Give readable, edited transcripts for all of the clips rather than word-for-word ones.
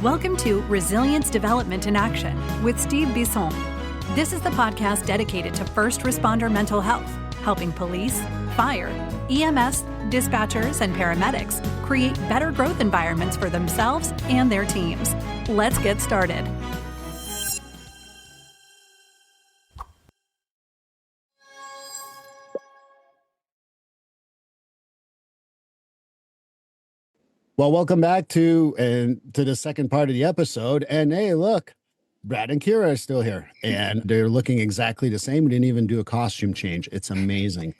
Welcome to Resilience Development in Action with Steve Bisson. This is the podcast dedicated to first responder mental health, helping police, fire, EMS, dispatchers, and paramedics create better growth environments for themselves and their teams. Let's get started. Well, welcome back to the second part of the episode. And hey, look, Brad and Kira are still here, and they're looking exactly the same. We didn't even do a costume change. It's amazing.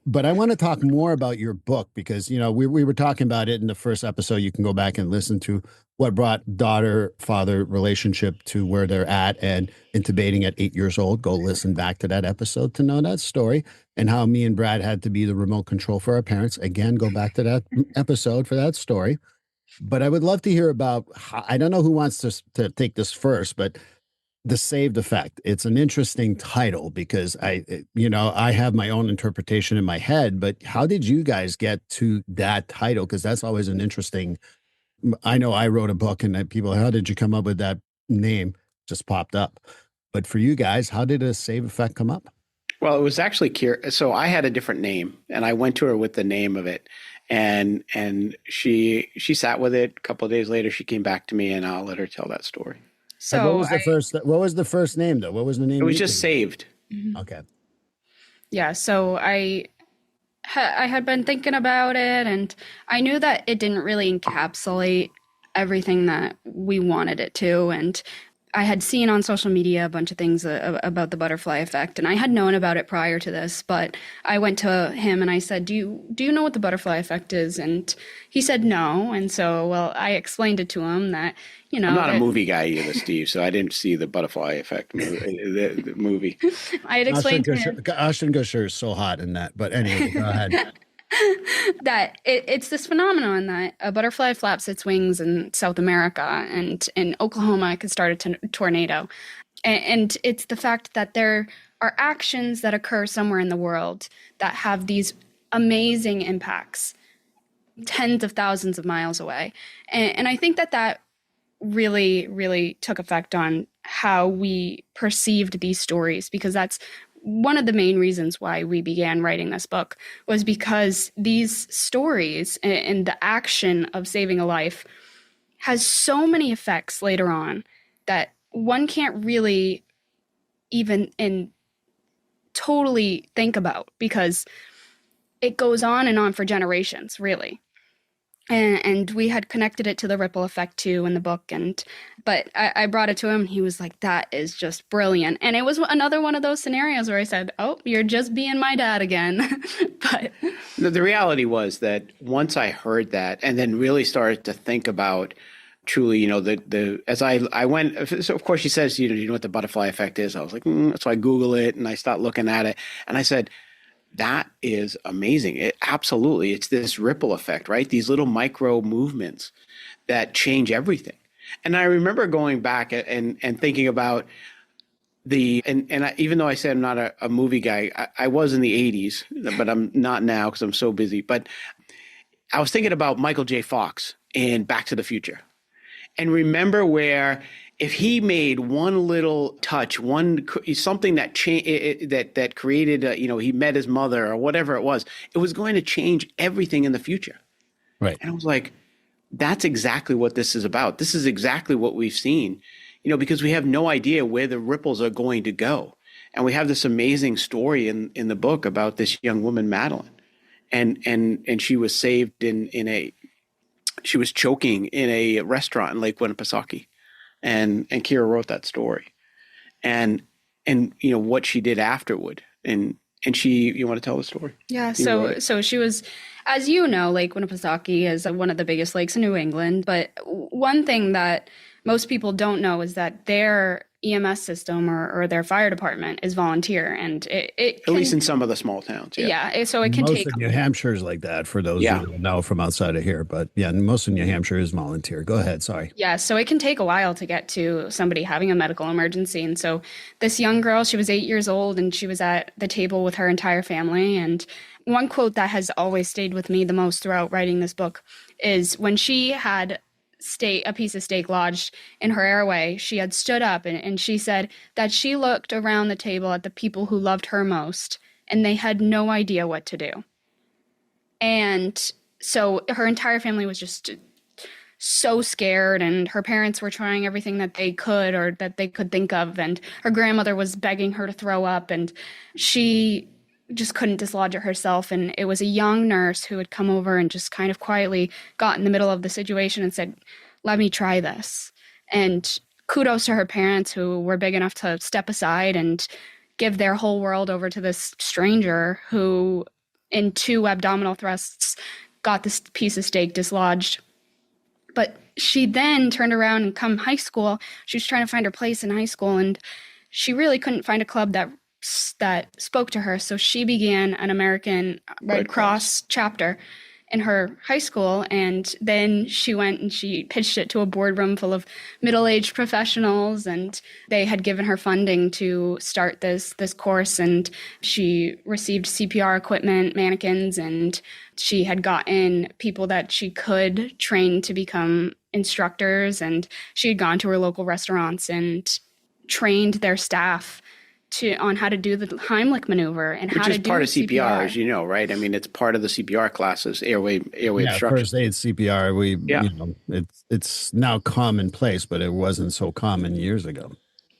But I want to talk more about your book because, you know, we were talking about it in the first episode. You can go back and listen to what brought daughter-father relationship to where they're at and intubating at 8 years old. Go listen back to that episode to know that story and how me and Brad had to be the remote control for our parents. Again, go back to that episode for that story. But I would love to hear about, I don't know who wants to take this first, but the saved effect. It's an interesting title because I have my own interpretation in my head, but how did you guys get to that title? Because that's always an interesting, I know I wrote a book and people, how did you come up with that name? Just popped up. But for you guys, how did a save effect come up? Well, it was actually Kira. So I had a different name and I went to her with the name of it. And she sat with it. A couple of days later, she came back to me and I'll let her tell that story. So what was the first name though? What was the name? It was just Saved. Mm-hmm. Okay. Yeah. So I had been thinking about it and I knew that it didn't really encapsulate everything that we wanted it to. And I had seen on social media a bunch of things about the butterfly effect, and I had known about it prior to this, but I went to him and I said, do you know what the butterfly effect is? And he said no. And so, well, I explained it to him that, you know. I'm not a movie guy either, Steve, so I didn't see the butterfly effect the movie. I had explained to him. Ashton Kutcher is so hot in that, but anyway, go ahead. That it's this phenomenon that a butterfly flaps its wings in South America, and in Oklahoma it could start a tornado. And it's the fact that there are actions that occur somewhere in the world that have these amazing impacts tens of thousands of miles away. And I think that really, really took effect on how we perceived these stories, because that's one of the main reasons why we began writing this book, was because these stories and the action of saving a life has so many effects later on that one can't really even totally think about, because it goes on and on for generations, really. And we had connected it to the ripple effect too in the book, but I brought it to him and he was like, that is just brilliant. And it was another one of those scenarios where I said, oh, you're just being my dad again. But the reality was that once I heard that and then really started to think about truly, you know, as I went, so of course she says, you know what the butterfly effect is? I was like, so I Google it and I start looking at it and I said, that is amazing. Absolutely. It's this ripple effect, right? These little micro movements that change everything. And I remember going back and thinking about even though I said I'm not a movie guy, I was in the 80s, but I'm not now because I'm so busy. But I was thinking about Michael J. Fox in Back to the Future. And remember where if he made one little touch, something that that created, he met his mother or whatever it was going to change everything in the future. Right. And I was like, that's exactly what this is about. This is exactly what we've seen, because we have no idea where the ripples are going to go. And we have this amazing story in the book about this young woman, Madeline, and she was saved she was choking in a restaurant in Lake Winnipesaukee. And Kira wrote that story, and what she did afterward, and you want to tell the story? Yeah. So she was, as you know, Lake Winnipesaukee is one of the biggest lakes in New England. But one thing that most people don't know is that their EMS system or their fire department is volunteer, and it at least in some of the small towns. Yeah. So it can most take. Most of New Hampshire is like that for those who don't know from outside of here. But yeah, most of New Hampshire is volunteer. Go ahead. Sorry. Yeah. So it can take a while to get to somebody having a medical emergency. And so this young girl, she was 8 years old and she was at the table with her entire family. And one quote that has always stayed with me the most throughout writing this book is when she had a piece of steak lodged in her airway, she had stood up and she said that she looked around the table at the people who loved her most, and they had no idea what to do. And so her entire family was just so scared, and her parents were trying everything that they could or that they could think of, and her grandmother was begging her to throw up, and she just couldn't dislodge it herself. And it was a young nurse who had come over and just kind of quietly got in the middle of the situation and said, "Let me try this." And kudos to her parents, who were big enough to step aside and give their whole world over to this stranger who, in 2 abdominal thrusts, got this piece of steak dislodged. But she then turned around and come high school, she was trying to find her place in high school, and she really couldn't find a club that spoke to her. So she began an American Red Cross chapter in her high school, and then she went and she pitched it to a boardroom full of middle-aged professionals, and they had given her funding to start this course, and she received CPR equipment, mannequins, and she had gotten people that she could train to become instructors, and she had gone to her local restaurants and trained their staff on how to do the Heimlich maneuver and how to do CPR. Which is part of CPR, as you know, right? I mean, it's part of the CPR classes, airway obstruction. First aid CPR. You know, it's now commonplace, but it wasn't so common years ago.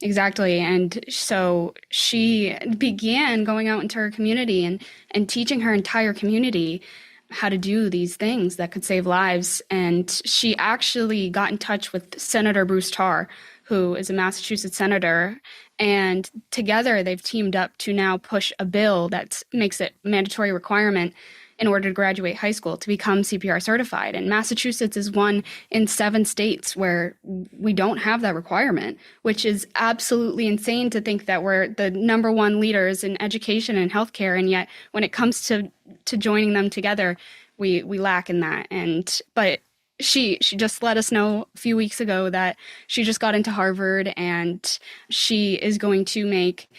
Exactly. And so she began going out into her community and teaching her entire community how to do these things that could save lives. And she actually got in touch with Senator Bruce Tarr, who is a Massachusetts senator, and together they've teamed up to now push a bill that makes it a mandatory requirement in order to graduate high school to become CPR certified. And Massachusetts is one in 7 states where we don't have that requirement, which is absolutely insane to think that we're the number 1 leaders in education and healthcare, and yet when it comes to joining them together, we lack in that. But she just let us know a few weeks ago that she just got into Harvard, and she is going to make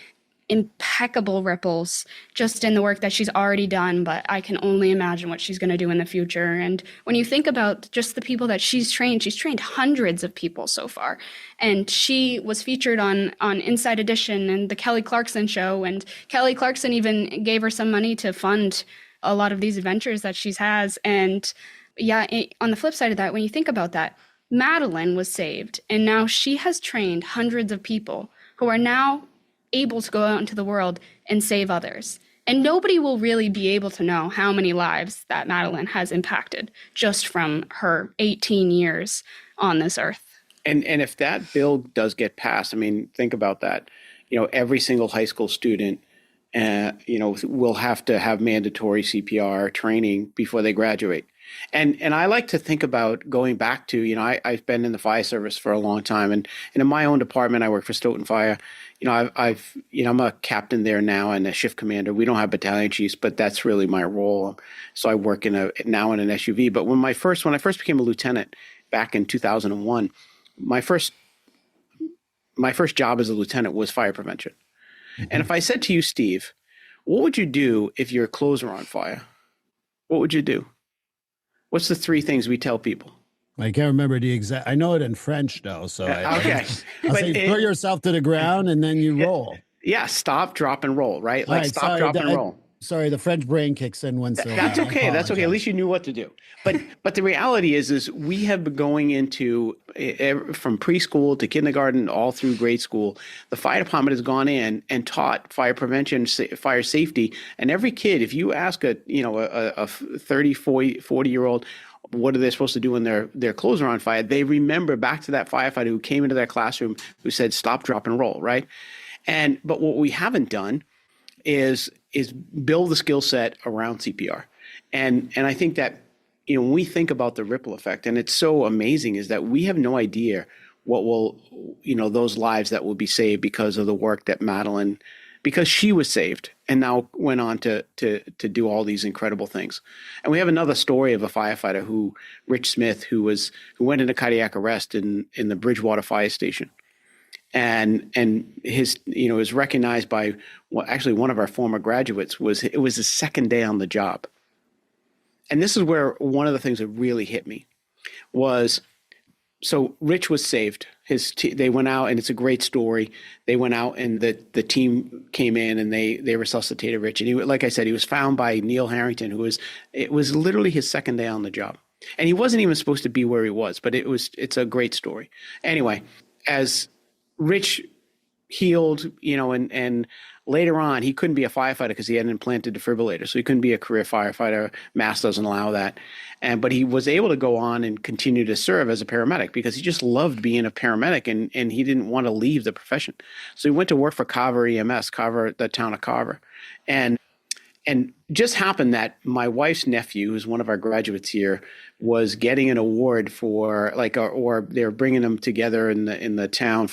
impeccable ripples just in the work that she's already done, but I can only imagine what she's going to do in the future. And when you think about just the people that she's trained hundreds of people so far. And she was featured on Inside Edition and the Kelly Clarkson show, and Kelly Clarkson even gave her some money to fund a lot of these adventures that she has. And on the flip side of that, when you think about that, Madeline was saved, and now she has trained hundreds of people who are now able to go out into the world and save others. And nobody will really be able to know how many lives that Madeline has impacted just from her 18 years on this earth. And if that bill does get passed, I mean, think about that. You know, every single high school student, will have to have mandatory CPR training before they graduate. And I like to think about going back to, I've been in the fire service for a long time, and in my own department, I work for Stoughton Fire. I'm a captain there now and a shift commander. We don't have battalion chiefs, but that's really my role. So I work now in an SUV. But when I first became a lieutenant back in 2001, my first job as a lieutenant was fire prevention. Mm-hmm. And if I said to you, Steve, what would you do if your clothes were on fire? What would you do? What's the 3 things we tell people? I can't remember the exact. I know it in French though, so okay. I'll say throw yourself to the ground and then you roll. Yeah, stop, drop, and roll. Right, stop, drop, and roll. Sorry, the French brain kicks in once. That's okay. That's okay. At least you knew what to do. But the reality is we have been going into from preschool to kindergarten all through grade school. The fire department has gone in and taught fire prevention, fire safety, and every kid, if you ask a 30, 40-year-old, what are they supposed to do when their clothes are on fire? They remember back to that firefighter who came into their classroom who said, stop, drop, and roll, right? But what we haven't done is build the skill set around CPR. And I think that, when we think about the ripple effect, and it's so amazing, is that we have no idea what will, those lives that will be saved because of the work that Madeline, because she was saved and now went on to do all these incredible things. And we have another story of a firefighter Rich Smith, who went into cardiac arrest in the Bridgewater Fire Station. And his, is recognized by actually one of our former graduates. It was his second day on the job. And this is where one of the things that really hit me was So Rich was saved. They went out, and it's a great story. They went out, and the team came in, and they resuscitated Rich. And he, like I said, he was found by Neil Harrington, it was literally his second day on the job, and he wasn't even supposed to be where he was. But it's a great story. Anyway, as Rich healed, and later on, he couldn't be a firefighter because he had an implanted defibrillator. So he couldn't be a career firefighter. Mass doesn't allow that. But he was able to go on and continue to serve as a paramedic because he just loved being a paramedic, and he didn't want to leave the profession. So he went to work for Carver EMS, the town of Carver. And just happened that my wife's nephew, who's one of our graduates here, was getting an award for or they were bringing them together in the town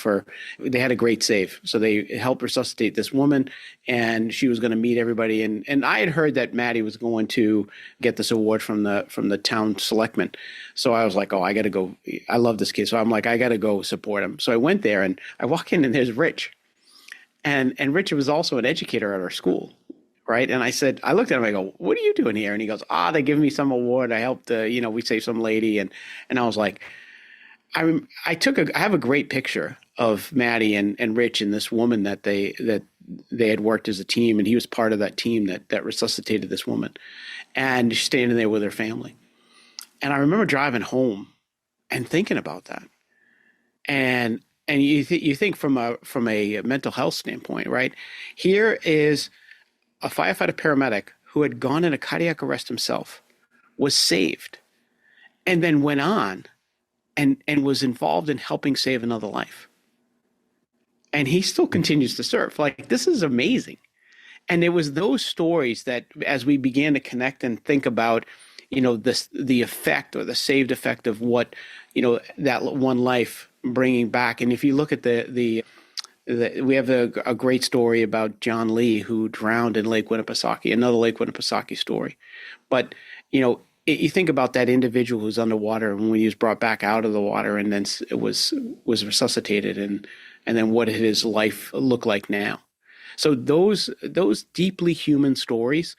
they had a great save. So they helped resuscitate this woman, and she was going to meet everybody. And I had heard that Maddie was going to get this award from the town selectmen. So I was like, oh, I got to go. I love this kid. So I'm like, I got to go support him. So I went there, and I walk in, and there's Rich. And Rich was also an educator at our school. Right. And I looked at him, I go, what are you doing here? And he goes, they give me some award. I helped, we saved some lady. And I was like, I have a great picture of Maddie and Rich and this woman that they had worked as a team. And he was part of that team that resuscitated this woman, and she's standing there with her family. And I remember driving home and thinking about that. And you think from a mental health standpoint, right? Here is a firefighter paramedic who had gone in a cardiac arrest himself, was saved, and then went on and was involved in helping save another life. And he still continues to serve. Like, this is amazing. And it was those stories that, as we began to connect and think about, the effect or the saved effect of what, that one life bringing back. And if you look at we have a great story about John Lee, who drowned in Lake Winnipesaukee, another Lake Winnipesaukee story. But, you think about that individual who's underwater, and when he was brought back out of the water, and then it was resuscitated, and then what did his life look like now? So those deeply human stories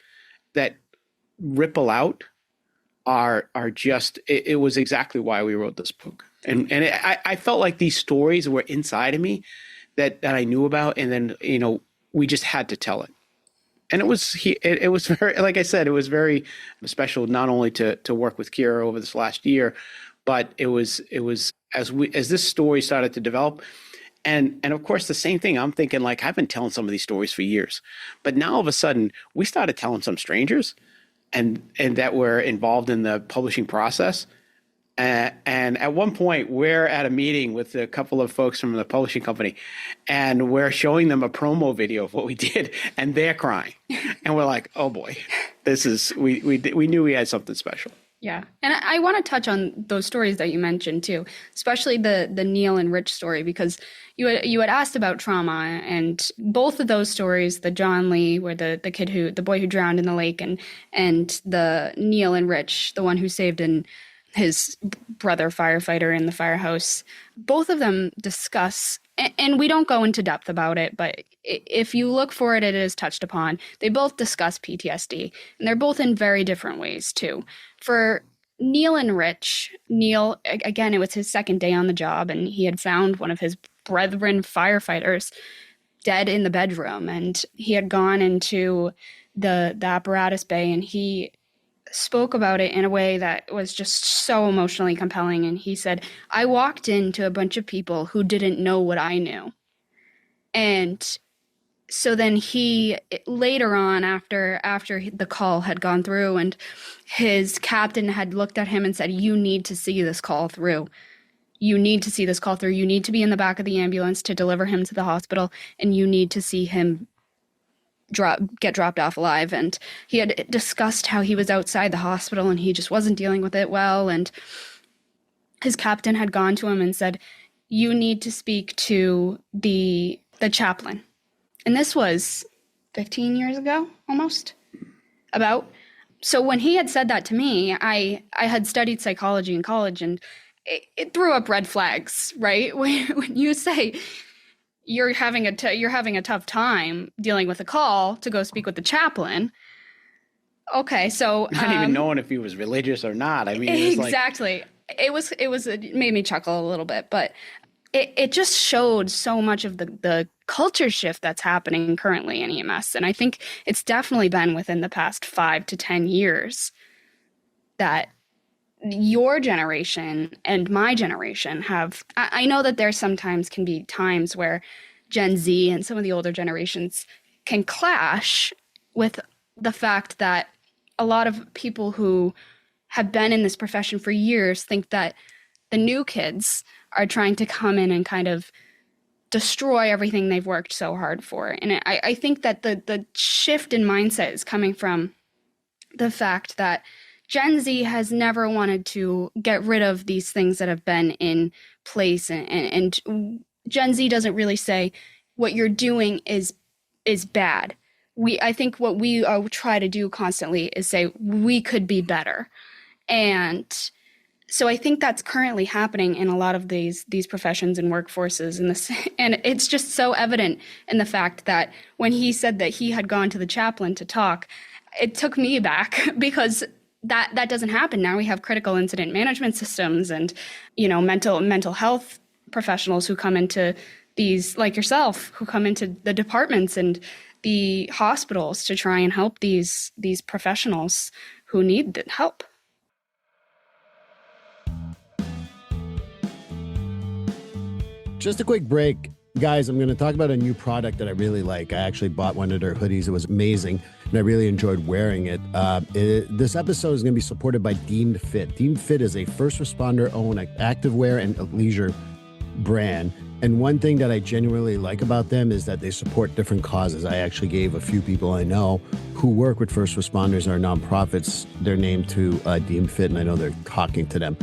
that ripple out are just, it was exactly why we wrote this book. And I felt like these stories were inside of me that I knew about, and then, we just had to tell it. And it was very, like I said, it was very special, not only to work with Kira over this last year, but it was as this story started to develop. And of course, the same thing, I'm thinking, like, I've been telling some of these stories for years, but now all of a sudden we started telling some strangers and that were involved in the publishing process. And at one point, we're at a meeting with a couple of folks from the publishing company, and we're showing them a promo video of what we did, and they're crying. And we're like, oh boy, we knew we had something special. Yeah. And I want to touch on those stories that you mentioned too, especially the Neil and Rich story, because you had asked about trauma, and both of those stories, the John Lee, where the boy who drowned in the lake, and the Neil and Rich, the one who saved his brother firefighter in the firehouse, both of them discuss, and we don't go into depth about it, but if you look for it, it is touched upon. They both discuss PTSD, and they're both in very different ways too. For Neil and Rich, Neil, again, it was his second day on the job, and he had found one of his brethren firefighters dead in the bedroom, and he had gone into the apparatus bay, and he spoke about it in a way that was just so emotionally compelling. And he said, I walked into a bunch of people who didn't know what I knew. And so then he, later on, after the call had gone through, and his captain had looked at him and said, you need to see this call through. You need to see this call through. You need to be in the back of the ambulance to deliver him to the hospital, and you need to see him get dropped off alive. And he had discussed how he was outside the hospital and he just wasn't dealing with it well, and his captain had gone to him and said, you need to speak to the chaplain. And this was 15 years ago, almost, about. So when he had said that to me, I had studied psychology in college, and it threw up red flags, right? When you say you're having a tough time dealing with a call to go speak with the chaplain. Okay, so not even knowing if he was religious or not. I mean, exactly. It made me chuckle a little bit, but it just showed so much of the culture shift that's happening currently in EMS. And I think it's definitely been within the past 5 to 10 years that your generation and my generation have, I know that there sometimes can be times where Gen Z and some of the older generations can clash with the fact that a lot of people who have been in this profession for years think that the new kids are trying to come in and kind of destroy everything they've worked so hard for. And I think that the shift in mindset is coming from the fact that Gen Z has never wanted to get rid of these things that have been in place. And Gen Z doesn't really say what you're doing is bad. I think what we try to do constantly is say we could be better. And so I think that's currently happening in a lot of these professions and workforces, and it's just so evident in the fact that when he said that he had gone to the chaplain to talk, it took me back because that doesn't happen now. We have critical incident management systems and mental health professionals who come into these, like yourself, who come into the departments and the hospitals to try and help these professionals who need help. Just a quick break. Guys, I'm going to talk about a new product that I really like. I actually bought one of their hoodies. It was amazing, and I really enjoyed wearing it. This episode is going to be supported by Deemed Fit. Deemed Fit is a first responder-owned activewear and leisure brand. And one thing that I genuinely like about them is that they support different causes. I actually gave a few people I know who work with first responders or nonprofits their name to Deemed Fit, and I know they're talking to them.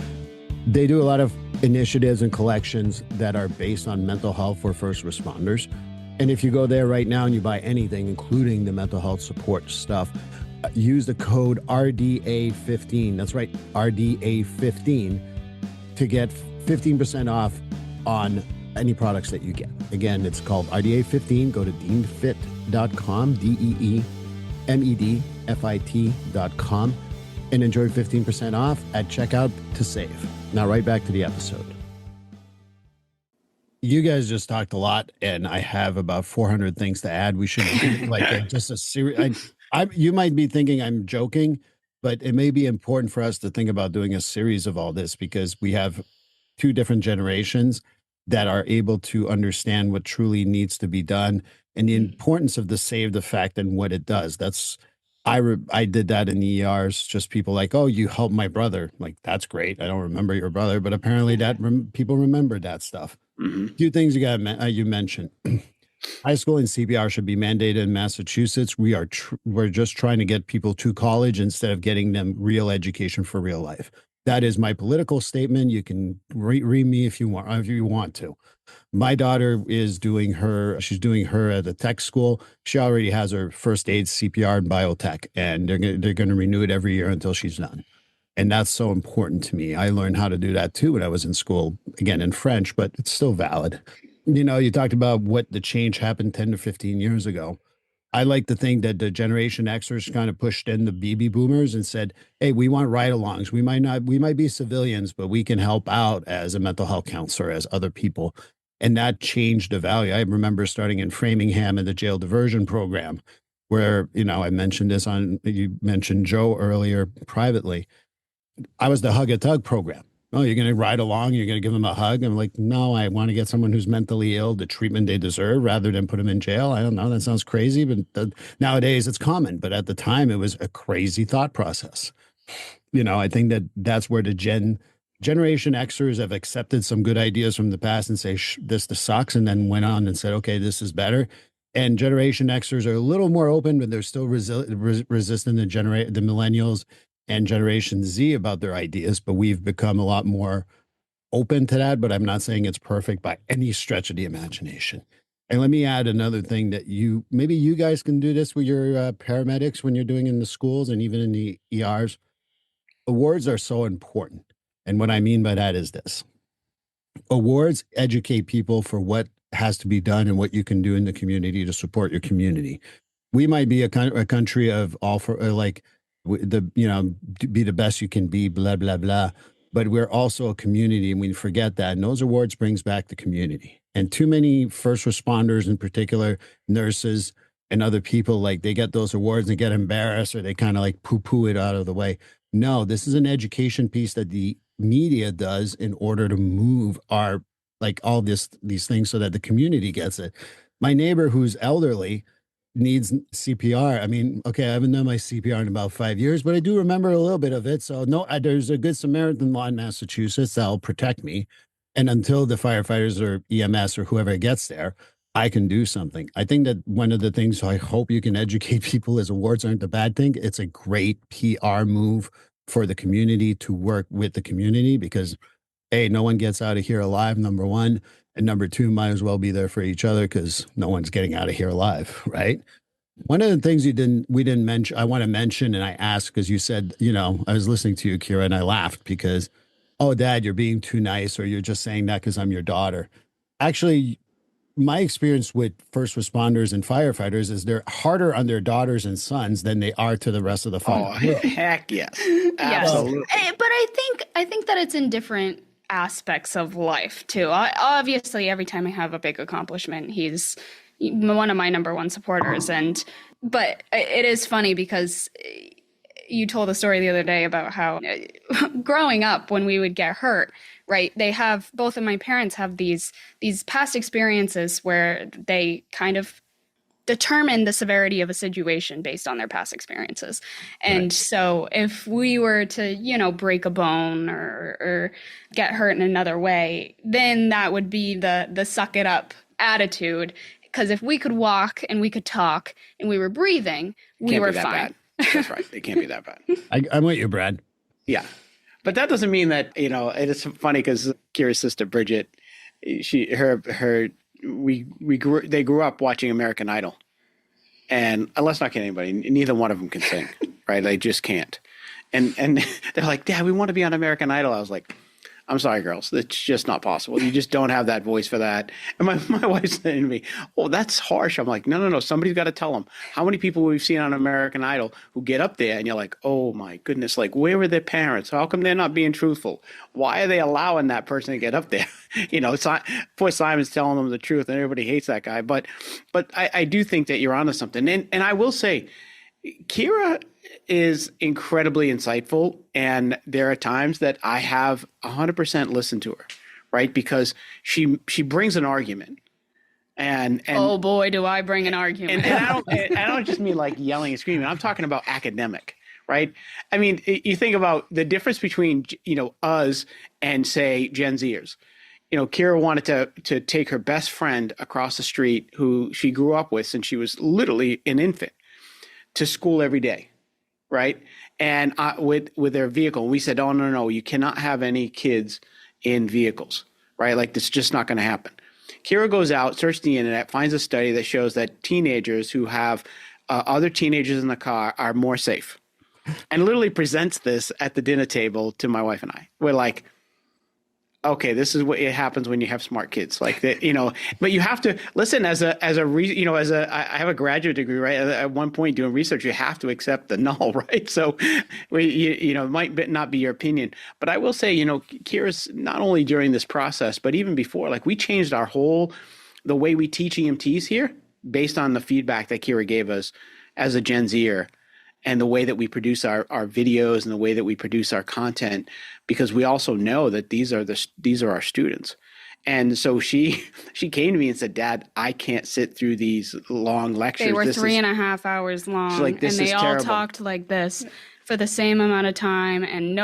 They do a lot of initiatives and collections that are based on mental health for first responders. And if you go there right now and you buy anything, including the mental health support stuff, use the code RDA15. That's right, RDA15 to get 15% off on any products that you get. Again, it's called RDA15. Go to deemedfit.com, DEEMEDFIT.com, and enjoy 15% off at checkout to save. Now, right back to the episode. You guys just talked a lot, and I have about 400 things to add. We should do just a series. You might be thinking I'm joking, but it may be important for us to think about doing a series of all this because we have two different generations that are able to understand what truly needs to be done and the importance of the save the fact and what it does. I did that in the ERs, just people like, oh, you helped my brother. Like, that's great. I don't remember your brother, but apparently people remember that stuff. Mm-hmm. Two things you mentioned. High school and CPR should be mandated in Massachusetts. We're just trying to get people to college instead of getting them real education for real life. That is my political statement. You can read me if you want to. My daughter is doing her at a tech school. She already has her first aid, CPR, and biotech, and they're going to renew it every year until she's done. And that's so important to me. I learned how to do that too when I was in school, again, in French, but it's still valid. You talked about what the change happened 10 to 15 years ago. I like to think that the Generation Xers kind of pushed in the baby boomers and said, hey, we want ride-alongs. We might be civilians, but we can help out as a mental health counselor, as other people. And that changed the value. I remember starting in Framingham in the jail diversion program where, I mentioned this you mentioned Joe earlier privately. I was the hug a tug program. Oh, you're going to ride along. You're going to give them a hug. I'm like, no, I want to get someone who's mentally ill the treatment they deserve rather than put them in jail. I don't know. That sounds crazy, but nowadays it's common. But at the time, it was a crazy thought process. I think that's where the Generation Xers have accepted some good ideas from the past and say, this sucks, and then went on and said, okay, this is better. And Generation Xers are a little more open, but they're still resistant to the millennials and Generation Z about their ideas, but we've become a lot more open to that, but I'm not saying it's perfect by any stretch of the imagination. And let me add another thing that maybe you guys can do this with your paramedics when you're doing in the schools and even in the ERs. Awards are so important. And what I mean by that is this. Awards educate people for what has to be done and what you can do in the community to support your community. We might be a country of all for be the best you can be, blah, blah, blah. but we're also a community, and we forget that. And those awards brings back the community. And too many first responders, in particular, nurses and other people, like they get those awards and get embarrassed, or they kind of like poo-poo it out of the way. No, this is an education piece that the media does in order to move our, like all these things so that the community gets it. My neighbor who's elderly needs CPR. I mean, okay, I haven't done my CPR in about 5 years, but I do remember a little bit of it. So no, there's a Good Samaritan law in Massachusetts that'll protect me. And until the firefighters or EMS or whoever gets there, I can do something. I think that one of the things I hope you can educate people is awards aren't the bad thing. It's a great PR move for the community to work with the community because, A, no one gets out of here alive, number one. And number two, might as well be there for each other because no one's getting out of here alive, right? One of the things we didn't mention, I want to mention, and I asked because you said, I was listening to you, Kira, and I laughed because, oh, Dad, you're being too nice, or you're just saying that because I'm your daughter. Actually, my experience with first responders and firefighters is they're harder on their daughters and sons than they are to the rest of the family. Oh, heck yes. Absolutely. But I think that it's in different aspects of life too. Obviously, every time I have a big accomplishment, he's one of my number one supporters. But it is funny because you told a story the other day about how growing up when we would get hurt, right? Both of my parents have these past experiences where they kind of determine the severity of a situation based on their past experiences. And right. So if we were to, break a bone or get hurt in another way, then that would be the suck it up attitude. Because if we could walk and we could talk and we were breathing, we were fine. That's right. It can't be that bad. I'm with you, Brad. Yeah. But that doesn't mean that, it is funny because Kira's sister, Bridget, they grew up watching American Idol. And let's not kid anybody, neither one of them can sing, right? They just can't. And they're like, Dad, we want to be on American Idol. I was like, I'm sorry, girls. It's just not possible. You just don't have that voice for that. And my wife's saying to me, oh, that's harsh. I'm like, no. Somebody's got to tell them. How many people we've seen on American Idol who get up there and you're like, oh, my goodness, like, where were their parents? How come they're not being truthful? Why are they allowing that person to get up there? Poor Simon's telling them the truth and everybody hates that guy. But I do think that you're onto something. And I will say, Kira is incredibly insightful, and there are times that I have 100% listened to her, right? Because she brings an argument, and oh boy, do I bring an argument! And I don't just mean like yelling and screaming. I'm talking about academic, right? I mean, you think about the difference between us and say Gen Zers. Kira wanted to take her best friend across the street, who she grew up with since she was literally an infant, to school every day. Right. And with their vehicle, we said, oh, no, you cannot have any kids in vehicles. Right. Like, this is just not going to happen. Kira goes out, searches the internet, finds a study that shows that teenagers who have other teenagers in the car are more safe, and literally presents this at the dinner table to my wife and I. We're like, okay, this is what it happens when you have smart kids, like that, but you have to listen I have a graduate degree, right? At one point doing research, you have to accept the null, right? So it might not be your opinion, but I will say, Kira's not only during this process, but even before, like, we changed the way we teach EMTs here based on the feedback that Kira gave us as a Gen Zer, and the way that we produce our videos and the way that we produce our content, because we also know that these are our students. And so she came to me and said, Dad, I can't sit through these long lectures. They were 3.5 hours long, and they all talked like this for the same amount of time, and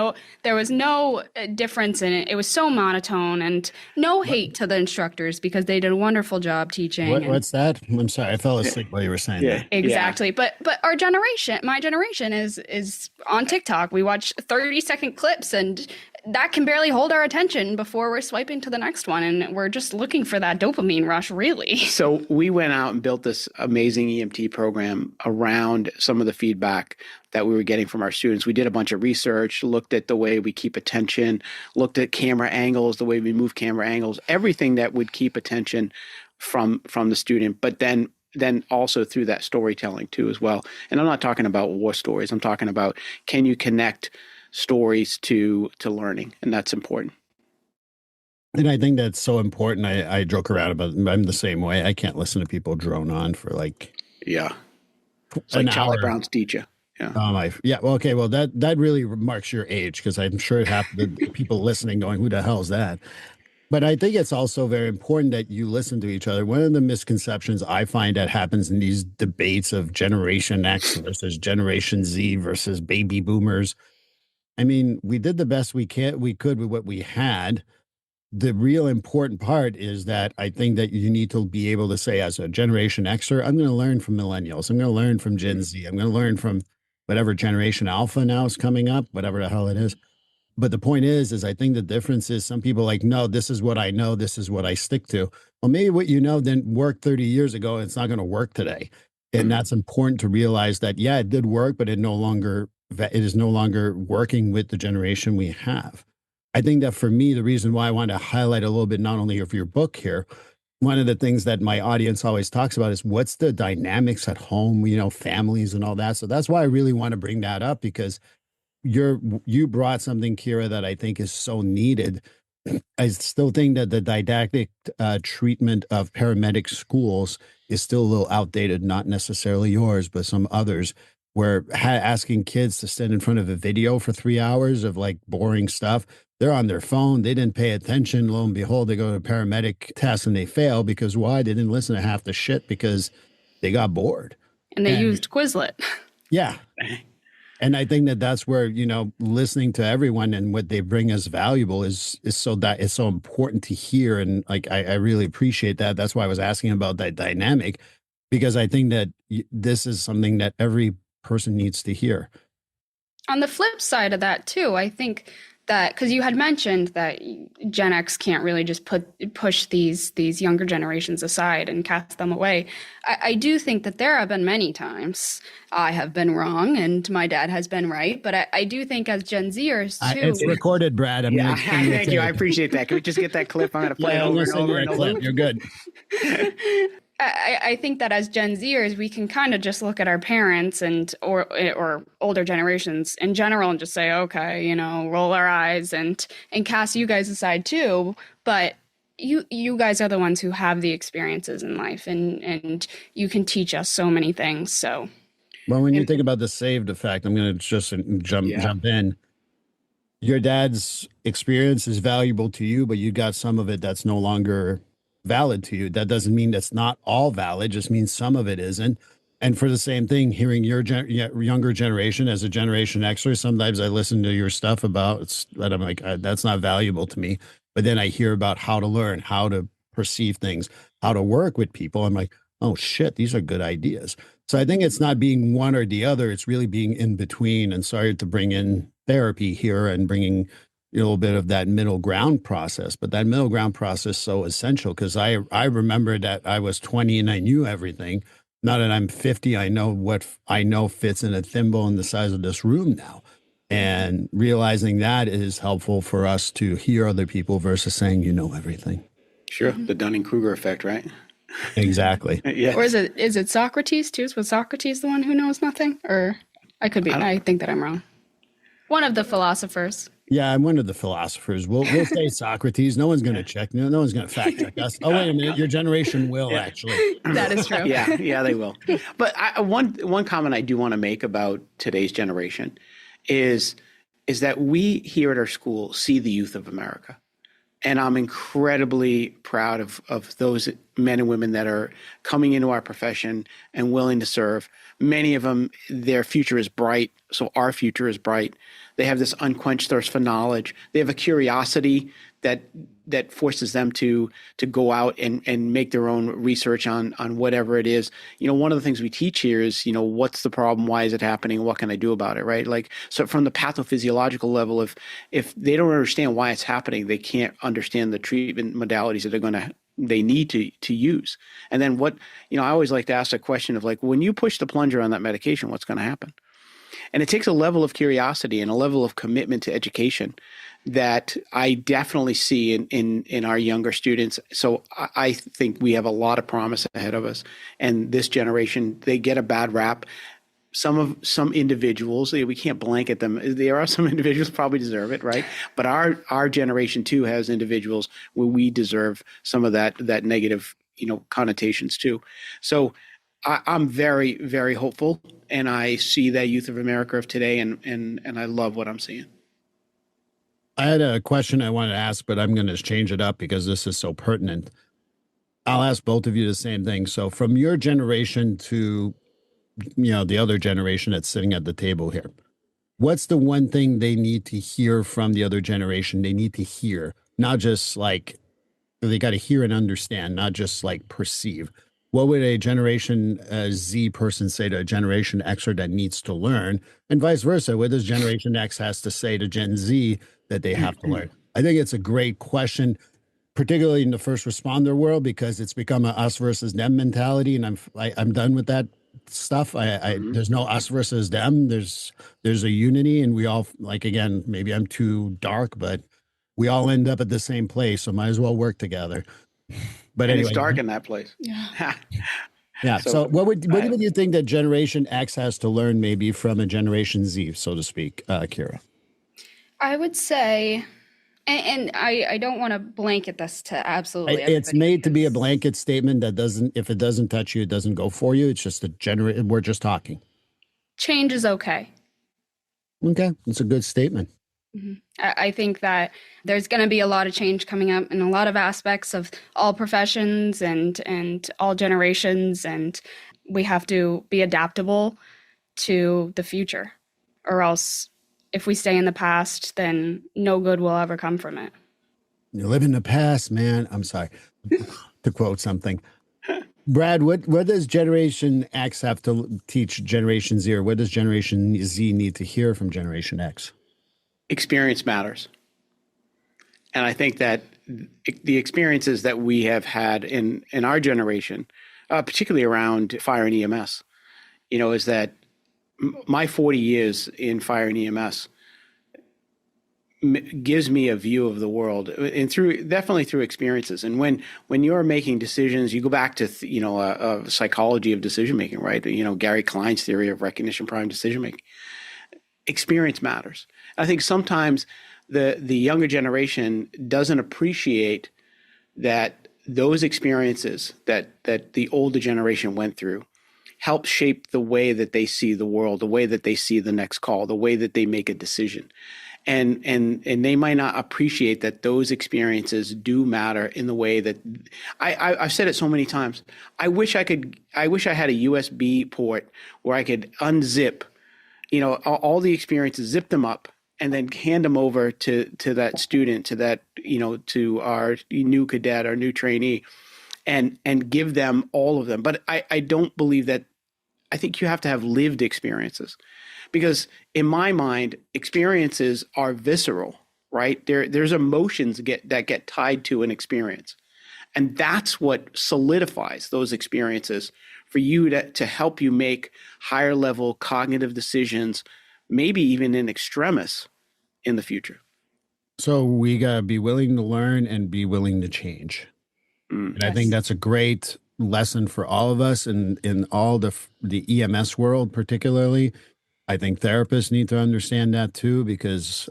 there was no difference in it. It was so monotone, and no hate to the instructors because they did a wonderful job teaching. What's that? I'm sorry, I fell asleep while you were saying that. Exactly. Yeah. But our generation, my generation is on TikTok. We watch 30-second clips, and that can barely hold our attention before we're swiping to the next one. And we're just looking for that dopamine rush, really. So we went out and built this amazing EMT program around some of the feedback that we were getting from our students. We did a bunch of research, looked at the way we keep attention, looked at camera angles, the way we move camera angles, everything that would keep attention from the student, but then also through that storytelling too as well. And I'm not talking about war stories. I'm talking about, can you connect stories to learning, and that's important. And I think that's so important. I joke around about it. I'm the same way. I can't listen to people drone on for like It's an like Charlie hour. Brown's teacher. Yeah. Well, okay. Well, that really marks your age, because I'm sure half the people listening going, "Who the hell is that?" But I think it's also very important that you listen to each other. One of the misconceptions I find that happens in these debates of Generation X versus Generation Z versus baby boomers. I mean, we did the best we could with what we had. The real important part is that I think that you need to be able to say, as a Generation Xer, I'm going to learn from millennials. I'm going to learn from Gen Z. I'm going to learn from whatever Generation Alpha now is coming up, whatever the hell it is. But the point is I think the difference is some people are like, no, this is what I know. This is what I stick to. Well, maybe what you know didn't work 30 years ago. And it's not going to work today. And that's important to realize that, yeah, it did work, but it is no longer working with the generation we have. I think that for me, the reason why I want to highlight a little bit, not only of your book here, one of the things that my audience always talks about is what's the dynamics at home, families and all that. So that's why I really want to bring that up, because you brought something, Kira, that I think is so needed. I still think that the didactic treatment of paramedic schools is still a little outdated, not necessarily yours, but some others, where asking kids to stand in front of a video for 3 hours of like boring stuff. They're on their phone. They didn't pay attention. Lo and behold, they go to a paramedic test and they fail because why? They didn't listen to half the shit because they got bored. And they used Quizlet. Yeah. And I think that that's where, listening to everyone and what they bring as valuable is so important to hear. And like, I really appreciate that. That's why I was asking about that dynamic, because I think that this is something that every person needs to hear. On the flip side of that too, I think that, because you had mentioned that Gen X can't really just push these younger generations aside and cast them away. I do think that there have been many times I have been wrong and my dad has been right, but I do think as Gen Zers too. It's recorded, Brad. Thank you. I appreciate that. Can we just get that clip? I'm going to play it over and over and over. You're good. I think that as Gen Zers, we can kind of just look at our parents or older generations in general and just say, okay, roll our eyes and cast you guys aside too. But you guys are the ones who have the experiences in life, and you can teach us so many things. So, well, when you think about the saved effect, I'm going to just jump in. Your dad's experience is valuable to you, but you got some of it that's no longer valid to you. That doesn't mean that's not all valid, just means some of it isn't. And for the same thing, hearing your younger generation as a Generation Xer, sometimes I listen to your stuff about that. I'm like, that's not valuable to me. But then I hear about how to learn, how to perceive things, how to work with people. I'm like, oh shit, these are good ideas. So I think it's not being one or the other. It's really being in between. And sorry to bring in therapy here and bringing a little bit of that middle ground process, but that middle ground process is so essential, because I remember that I was 20 and I knew everything. Now that I'm 50, I know what I know fits in a thimble in the size of this room now. And realizing that is helpful for us to hear other people versus saying, everything. Sure. The Dunning-Kruger effect, right? Exactly. Yeah. Or is it Socrates too? Was Socrates the one who knows nothing? Or I could be. I think that I'm wrong. One of the philosophers. Yeah, I'm one of the philosophers. We'll say Socrates. No one's going to check. No one's going to fact check us. Oh, wait a minute. Your generation will actually. That is true. Yeah, they will. But one comment I do want to make about today's generation is that we here at our school see the youth of America. And I'm incredibly proud of those men and women that are coming into our profession and willing to serve. Many of them, their future is bright, so our future is bright. They have this unquenched thirst for knowledge. They have a curiosity that forces them to go out and make their own research on whatever it is. One of the things we teach here is, what's the problem? Why is it happening? What can I do about it? Right? Like, so from the pathophysiological level, if they don't understand why it's happening, they can't understand the treatment modalities that they need to use. And then I always like to ask a question of like, when you push the plunger on that medication, what's going to happen? And it takes a level of curiosity and a level of commitment to education that I definitely see in our younger students. So I think we have a lot of promise ahead of us. And this generation, they get a bad rap. some individuals, we can't blanket them. There are some individuals who probably deserve it, right? But our generation too has individuals where we deserve some of that negative, connotations too. So I'm very, very hopeful, and I see that youth of America of today, and I love what I'm seeing. I had a question I wanted to ask, but I'm going to change it up because this is so pertinent. I'll ask both of you the same thing. So from your generation to, the other generation that's sitting at the table here, what's the one thing they need to hear from the other generation? They need to hear, not just like, they got to hear and understand, not just like perceive. What would a Generation Z person say to a Generation Xer that needs to learn, and vice versa? What does Generation X has to say to Gen Z that they have to learn? I think it's a great question, particularly in the first responder world, because it's become a us versus them mentality, and I'm done with that stuff. There's no us versus them. There's a unity, and we all, like, again, maybe I'm too dark, but we all end up at the same place, so might as well work together. But and anyway, it's dark in that place. Yeah. Yeah. So what would you think that Generation X has to learn maybe from a Generation Z, so to speak, Kira? I would say, and I don't want to blanket this to absolutely everybody. It's made to be a blanket statement that doesn't, if it doesn't touch you, it doesn't go for you. It's just we're just talking. Change is okay. Okay. It's a good statement. Mm-hmm. I think that there's going to be a lot of change coming up in a lot of aspects of all professions and all generations, and we have to be adaptable to the future, or else if we stay in the past, then no good will ever come from it. You live in the past, man. I'm sorry to quote something. Brad, what does Generation X have to teach Generation Z, or what does Generation Z need to hear from Generation X? Experience matters. And I think that the experiences that we have had in our generation, particularly around fire and EMS, is that my 40 years in fire and EMS gives me a view of the world, and definitely through experiences. And when you're making decisions, you go back to a psychology of decision making, right? Gary Klein's theory of recognition prime decision making. Experience matters. I think sometimes the younger generation doesn't appreciate that those experiences that the older generation went through help shape the way that they see the world, the way that they see the next call, the way that they make a decision. And they might not appreciate that those experiences do matter in the way that I've said it so many times. I wish I had a USB port where I could unzip, all the experiences, zip them up, and then hand them over to that student, to our new cadet, our new trainee, and give them all of them. But I don't believe that. I think you have to have lived experiences, because in my mind, experiences are visceral, right? There's emotions that get tied to an experience, and that's what solidifies those experiences for you to help you make higher level cognitive decisions, maybe even in extremis in the future. So we got to be willing to learn and be willing to change. And yes. I think that's a great lesson for all of us in all the EMS world, particularly. I think therapists need to understand that too, because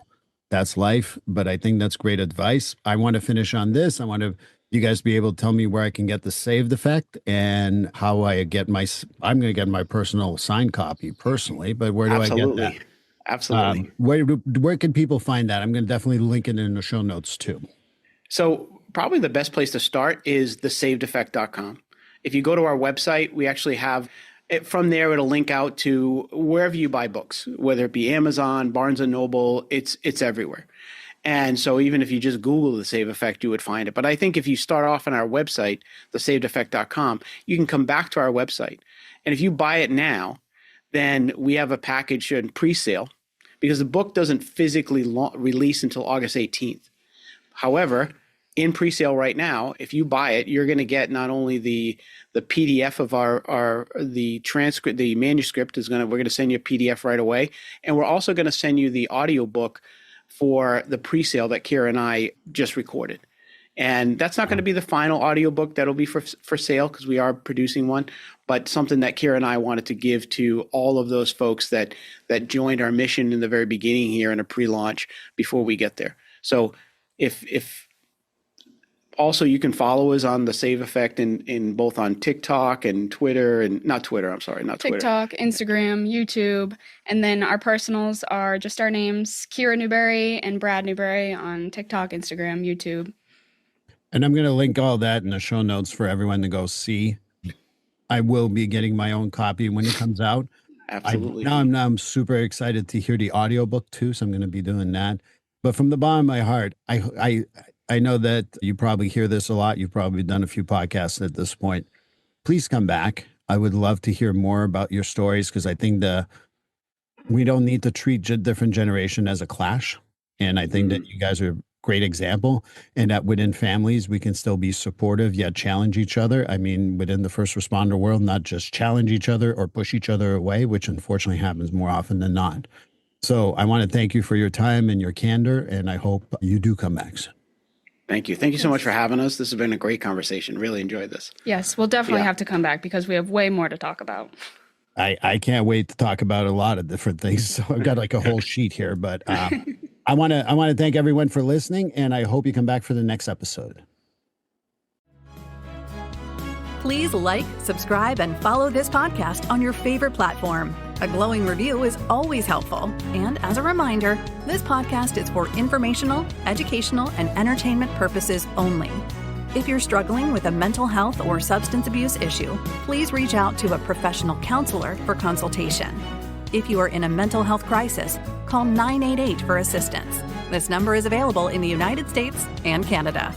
that's life. But I think that's great advice. I want to finish on this. I want you guys to be able to tell me where I can get the saved effect and how I'm going to get my personal signed copy personally, but where do I get that? Absolutely. Where can people find that? I'm going to definitely link it in the show notes too. So probably the best place to start is thesavedeffect.com. If you go to our website, we actually have it from there. It'll link out to wherever you buy books, whether it be Amazon, Barnes & Noble, it's everywhere. And so even if you just Google the Save Effect, you would find it. But I think if you start off on our website, thesavedeffect.com, you can come back to our website. And if you buy it now, then we have a package in pre-sale, because the book doesn't physically release until August 18th. However, in pre-sale right now, if you buy it, you're going to get not only the PDF of the transcript, the manuscript we're going to send you a PDF right away, and we're also going to send you the audiobook for the pre-sale that Kira and I just recorded. And that's not going to be the final audiobook that'll be for sale, because we are producing one, but something that Kira and I wanted to give to all of those folks that joined our mission in the very beginning here in a pre-launch before we get there. So if also you can follow us on the Save Effect in both on TikTok and Twitter, and not Twitter, TikTok, Instagram, YouTube, and then our personals are just our names, Kira Newberry and Brad Newberry on TikTok, Instagram, YouTube. And I'm going to link all that in the show notes for everyone to go see. I will be getting my own copy when it comes out. Absolutely. Now I'm super excited to hear the audiobook too, so I'm going to be doing that. But from the bottom of my heart, I know that you probably hear this a lot. You've probably done a few podcasts at this point. Please come back. I would love to hear more about your stories, because I think we don't need to treat different generation as a clash. And I think that you guys are great example, and that within families, we can still be supportive, yet challenge each other. I mean, within the first responder world, not just challenge each other or push each other away, which unfortunately happens more often than not. So I want to thank you for your time and your candor, and I hope you do come back soon. Thank you. Thank you so much for having us. This has been a great conversation. Really enjoyed this. Yes, we'll definitely have to come back, because we have way more to talk about. I can't wait to talk about a lot of different things. So I've got like a whole sheet here, but I want to thank everyone for listening, and I hope you come back for the next episode. Please like, subscribe, and follow this podcast on your favorite platform. A glowing review is always helpful. And as a reminder, this podcast is for informational, educational, and entertainment purposes only. If you're struggling with a mental health or substance abuse issue, please reach out to a professional counselor for consultation. If you are in a mental health crisis, call 988 for assistance. This number is available in the United States and Canada.